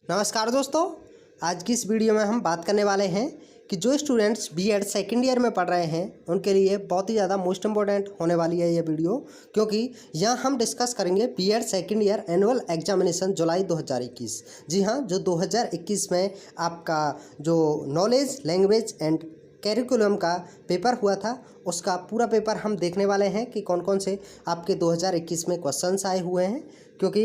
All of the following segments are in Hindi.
नमस्कार दोस्तों, आज की इस वीडियो में हम बात करने वाले हैं कि जो स्टूडेंट्स बीएड सेकेंड ईयर में पढ़ रहे हैं उनके लिए बहुत ही ज़्यादा मोस्ट इम्पोर्टेंट होने वाली है ये वीडियो, क्योंकि यहाँ हम डिस्कस करेंगे BEd second year annual examination July 2021। जी हाँ, जो 2021 में आपका जो नॉलेज लैंग्वेज एंड कैरिकुलम का पेपर हुआ था उसका पूरा पेपर हम देखने वाले हैं कि कौन कौन से आपके 2021 में क्वेश्चंस आए हुए हैं, क्योंकि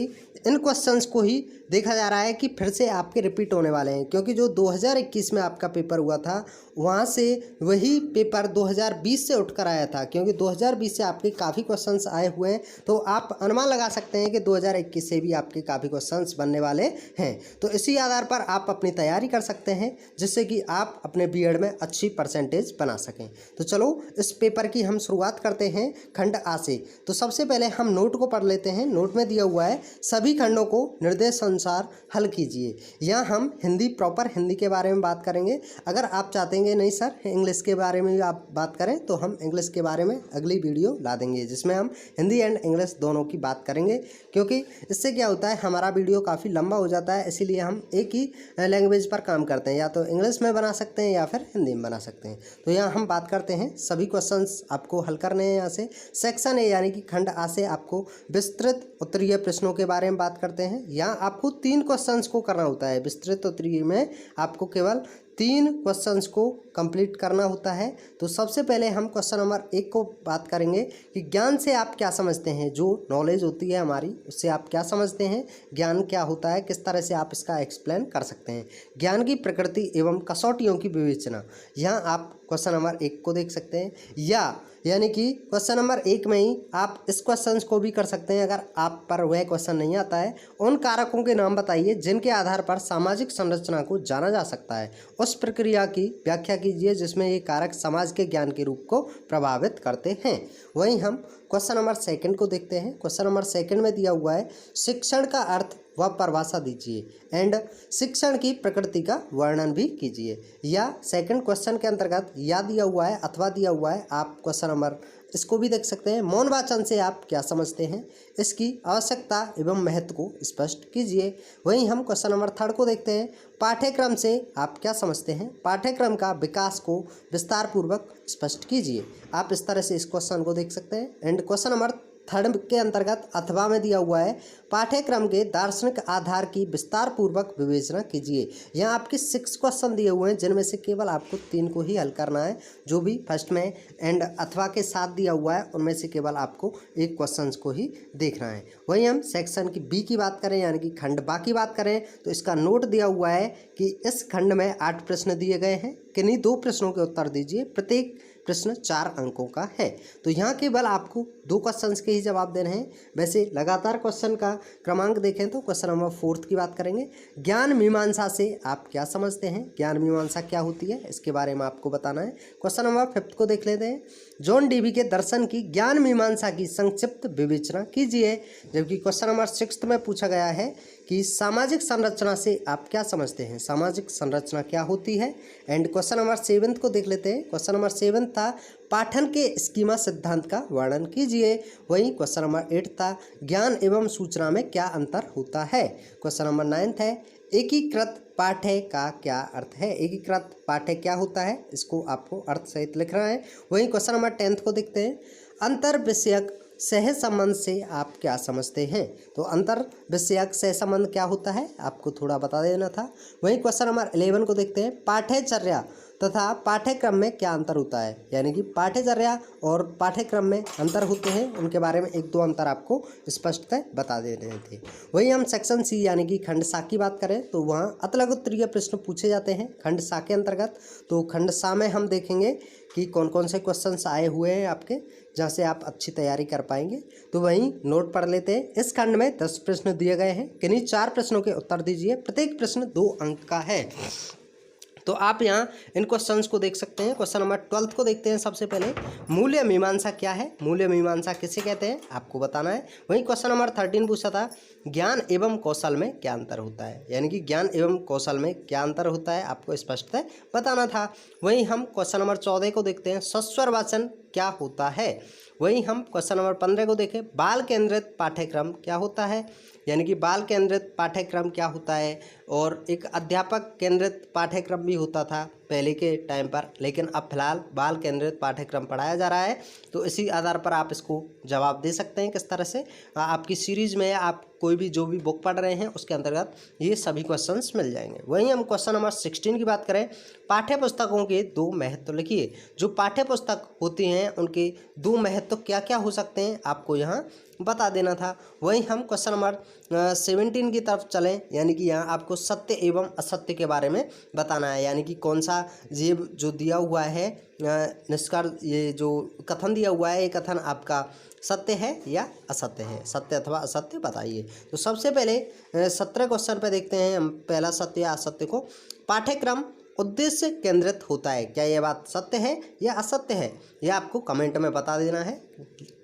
इन क्वेश्चंस को ही देखा जा रहा है कि फिर से आपके रिपीट होने वाले हैं। क्योंकि जो 2021 में आपका पेपर हुआ था वहाँ से वही पेपर 2020 से उठकर आया था, क्योंकि 2020 से आपके काफ़ी क्वेश्चंस आए हुए हैं, तो आप अनुमान लगा सकते हैं कि 2021 से भी आपके काफ़ी क्वेश्चंस बनने वाले हैं। तो इसी आधार पर आप अपनी तैयारी कर सकते हैं जिससे कि आप अपने बीएड में अच्छी परसेंटेज बना सकें। तो चलो इस पेपर की हम शुरुआत करते हैं खंड आ से। तो सबसे पहले हम नोट को पढ़ लेते हैं। नोट में दिया हुआ है सभी खंडों को निर्देशानुसार हल कीजिए। यहाँ हम हिंदी प्रॉपर हिंदी के बारे में बात करेंगे। अगर आप चाहते हैं नहीं सर इंग्लिश के बारे में भी आप बात करें तो हम इंग्लिश के बारे में अगली वीडियो ला देंगे जिसमें हम हिंदी एंड इंग्लिश दोनों की बात करेंगे, क्योंकि इससे क्या होता है हमारा वीडियो काफ़ी लंबा हो जाता है। इसीलिए हम एक ही लैंग्वेज पर काम करते हैं, या तो इंग्लिश में बना सकते हैं या फिर हिंदी में बना सकते हैं। तो यहाँ हम बात करते हैं सभी क्वेश्चंस आपको हल करने हैं। यहाँ से सेक्शन ए यानी कि खंड आ से आपको विस्तृत उत्तरीय प्रश्नों के बारे में बात करते हैं। यहाँ आपको 3 क्वेश्चंस को करना होता है। विस्तृत उत्तरीय में आपको केवल 3 क्वेश्चंस को कंप्लीट करना होता है। तो सबसे पहले हम क्वेश्चन नंबर 1 को बात करेंगे कि ज्ञान से आप क्या समझते हैं। जो नॉलेज होती है हमारी उससे आप क्या समझते हैं, ज्ञान क्या होता है, किस तरह से आप इसका एक्सप्लेन कर सकते हैं। ज्ञान की प्रकृति एवं कसौटियों की विवेचना, यहाँ आप क्वेश्चन नंबर 1 को देख सकते हैं। यानी कि क्वेश्चन नंबर 1 में ही आप इस क्वेश्चन को भी कर सकते हैं। अगर आप पर वह क्वेश्चन नहीं आता है, उन कारकों के नाम बताइए जिनके आधार पर सामाजिक संरचना को जाना जा सकता है। उस प्रक्रिया की व्याख्या कीजिए जिसमें ये कारक समाज के ज्ञान के रूप को प्रभावित करते हैं। वहीं हम क्वेश्चन नंबर 2 को देखते हैं। क्वेश्चन नंबर 2 में दिया हुआ है शिक्षण का अर्थ व परिभाषा दीजिए एंड शिक्षण की प्रकृति का वर्णन भी कीजिए। या सेकंड क्वेश्चन के अंतर्गत या दिया हुआ है अथवा दिया हुआ है, आप क्वेश्चन नंबर इसको भी देख सकते हैं। मौन वाचन से आप क्या समझते हैं, इसकी आवश्यकता एवं महत्व को स्पष्ट कीजिए। वहीं हम क्वेश्चन नंबर 3 को देखते हैं। पाठ्यक्रम से आप क्या समझते हैं, पाठ्यक्रम का विकास को विस्तार पूर्वक स्पष्ट कीजिए। आप इस तरह से इस क्वेश्चन को देख सकते हैं। एंड क्वेश्चन नंबर 3 के अंतर्गत अथवा में दिया हुआ है पाठ्यक्रम के दार्शनिक आधार की विस्तार पूर्वक विवेचना कीजिए। यहाँ आपके 6 क्वेश्चन दिए हुए हैं जिनमें से केवल आपको 3 को ही हल करना है। जो भी फर्स्ट में एंड अथवा के साथ दिया हुआ है उनमें से केवल आपको एक क्वेश्चन को ही देखना है। वहीं हम सेक्शन की बी की बात करें यानी कि खंड बा की बात करें तो इसका नोट दिया हुआ है कि इस खंड में 8 प्रश्न दिए गए हैं। किन्हीं 2 प्रश्नों के उत्तर दीजिए। प्रत्येक प्रश्न 4 अंकों का है। तो यहाँ केवल आपको 2 क्वेश्चंस के ही जवाब देने हैं। वैसे लगातार क्वेश्चन का क्रमांक देखें तो क्वेश्चन नंबर 4 की बात करेंगे। ज्ञान मीमांसा से आप क्या समझते हैं, ज्ञान मीमांसा क्या होती है इसके बारे में आपको बताना है। क्वेश्चन नंबर 5 को देख लेते हैं। जॉन डीवी के दर्शन की ज्ञान मीमांसा की संक्षिप्त विवेचना कीजिए। जबकि क्वेश्चन नंबर 6 में पूछा गया है कि सामाजिक संरचना से आप क्या समझते हैं, सामाजिक संरचना क्या होती है। एंड क्वेश्चन नंबर 7 को देख लेते हैं। क्वेश्चन नंबर 7 था पाठन के स्कीमा सिद्धांत का वर्णन कीजिए। वहीं क्वेश्चन नंबर 8 था ज्ञान एवं सूचना में क्या अंतर होता है। क्वेश्चन नंबर 9 है एकीकृत पाठ्य का क्या अर्थ है, एकीकृत पाठ्य क्या होता है इसको आपको अर्थ सहित लिखना है। वहीं क्वेश्चन नंबर 10 को देखते हैं। अंतर विषयक सह संबंध से आप क्या समझते हैं। तो अंतर विषयक सह संबंध क्या होता है आपको थोड़ा बता देना था। वहीं क्वेश्चन नंबर 11 को देखते हैं। पाठ्यचर्या तथा पाठ्यक्रम में क्या अंतर होता है, यानी कि पाठ्यचर्या और पाठ्यक्रम में अंतर होते हैं, उनके बारे में 1-2 अंतर आपको स्पष्टतः बता दे रहे थे। वहीं हम सेक्शन सी यानी कि खंड सा की बात करें तो वहाँ अतलग उत्तरीय प्रश्न पूछे जाते हैं खंड सा के अंतर्गत। तो खंड सा में हम देखेंगे कि कौन कौन से क्वेश्चंस आए हुए हैं आपके, जहाँ से आप अच्छी तैयारी कर पाएंगे। तो वहीं नोट पढ़ लेते हैं। इस खंड में 10 प्रश्न दिए गए हैं। किन्हीं 4 प्रश्नों के उत्तर दीजिए। प्रत्येक प्रश्न 2 अंक का है। तो आप यहाँ इन क्वेश्चंस को देख सकते हैं। क्वेश्चन नंबर 12 को देखते हैं। सबसे पहले मूल्य मीमांसा क्या है, मूल्य मीमांसा किसे कहते हैं आपको बताना है। वहीं क्वेश्चन नंबर 13 पूछा था ज्ञान एवं कौशल में क्या अंतर होता है, यानी कि ज्ञान एवं कौशल में क्या अंतर होता है आपको स्पष्टतः बताना था। वहीं हम क्वेश्चन नंबर 14 को देखते हैं। सस्वर वाचन क्या होता है। वहीं हम क्वेश्चन नंबर 15 को देखें। बाल केंद्रित पाठ्यक्रम क्या होता है, यानी कि बाल केंद्रित पाठ्यक्रम क्या होता है और एक अध्यापक केंद्रित पाठ्यक्रम भी होता था पहले के टाइम पर, लेकिन अब फिलहाल बाल केंद्रित पाठ्यक्रम पढ़ाया जा रहा है। तो इसी आधार पर आप इसको जवाब दे सकते हैं किस तरह से। आपकी सीरीज़ में आप कोई भी जो भी बुक पढ़ रहे हैं उसके अंतर्गत ये सभी क्वेश्चंस मिल जाएंगे। वहीं हम क्वेश्चन नंबर 16 की बात करें, पाठ्य पुस्तकों के 2 महत्व लिखिए। जो पाठ्य पुस्तक होती हैं उनके 2 महत्व क्या क्या हो सकते हैं आपको यहाँ बता देना था। वहीं हम क्वेश्चन नंबर 17 की तरफ चलें, यानी कि यहाँ आपको सत्य एवं असत्य के बारे में बताना है। यानी कि कौन सा ये जो दिया हुआ है निष्कर्ष, ये जो कथन दिया हुआ है, ये कथन आपका सत्य है या असत्य है, सत्य अथवा असत्य बताइए। तो सबसे पहले 17 क्वेश्चन पे देखते हैं हम पहला सत्य या असत्य को। पाठ्यक्रम उद्देश्य केंद्रित होता है, क्या यह बात सत्य है या असत्य है, यह आपको कमेंट में बता देना है।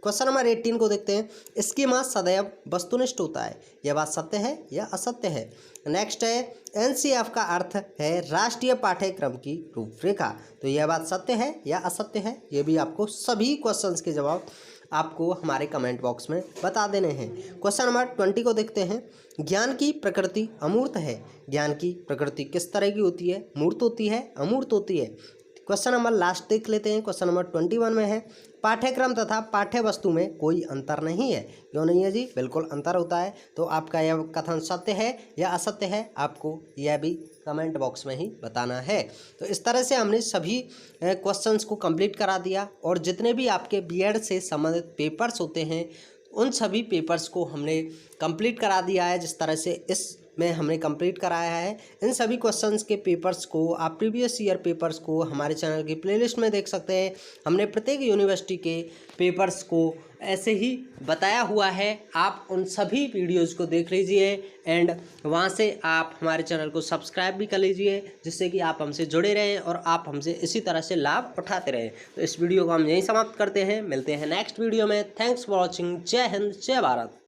क्वेश्चन नंबर 18 को देखते हैं। स्कीमा सदैव वस्तुनिष्ठ होता है, यह बात सत्य है या असत्य है। नेक्स्ट है एनसीएफ का अर्थ है राष्ट्रीय पाठ्यक्रम की रूपरेखा, तो यह बात सत्य है या असत्य है। ये भी आपको सभी क्वेश्चंस के जवाब आपको हमारे कमेंट बॉक्स में बता देने हैं। क्वेश्चन नंबर 20 को देखते हैं। ज्ञान की प्रकृति अमूर्त है, ज्ञान की प्रकृति किस तरह की होती है, मूर्त होती है, अमूर्त होती है। क्वेश्चन नंबर लास्ट देख लेते हैं। क्वेश्चन नंबर 21 में है, पाठ्यक्रम तथा पाठ्य वस्तु में कोई अंतर नहीं है, क्यों नहीं है जी, बिल्कुल अंतर होता है। तो आपका यह कथन सत्य है या असत्य है, आपको यह भी कमेंट बॉक्स में ही बताना है। तो इस तरह से हमने सभी क्वेश्चंस को कंप्लीट करा दिया, और जितने भी आपके बीएड से संबंधित पेपर्स होते हैं उन सभी पेपर्स को हमने कंप्लीट करा दिया है। जिस तरह से इस में हमने कंप्लीट कराया है, इन सभी क्वेश्चंस के पेपर्स को आप प्रीवियस ईयर पेपर्स को हमारे चैनल की प्लेलिस्ट में देख सकते हैं। हमने प्रत्येक यूनिवर्सिटी के पेपर्स को ऐसे ही बताया हुआ है, आप उन सभी वीडियोज़ को देख लीजिए एंड वहाँ से आप हमारे चैनल को सब्सक्राइब भी कर लीजिए, जिससे कि आप हमसे जुड़े रहें और आप हमसे इसी तरह से लाभ उठाते रहें। तो इस वीडियो को हम यहीं समाप्त करते हैं, मिलते हैं नेक्स्ट वीडियो में। Thanks for watching. जय हिंद, जय भारत।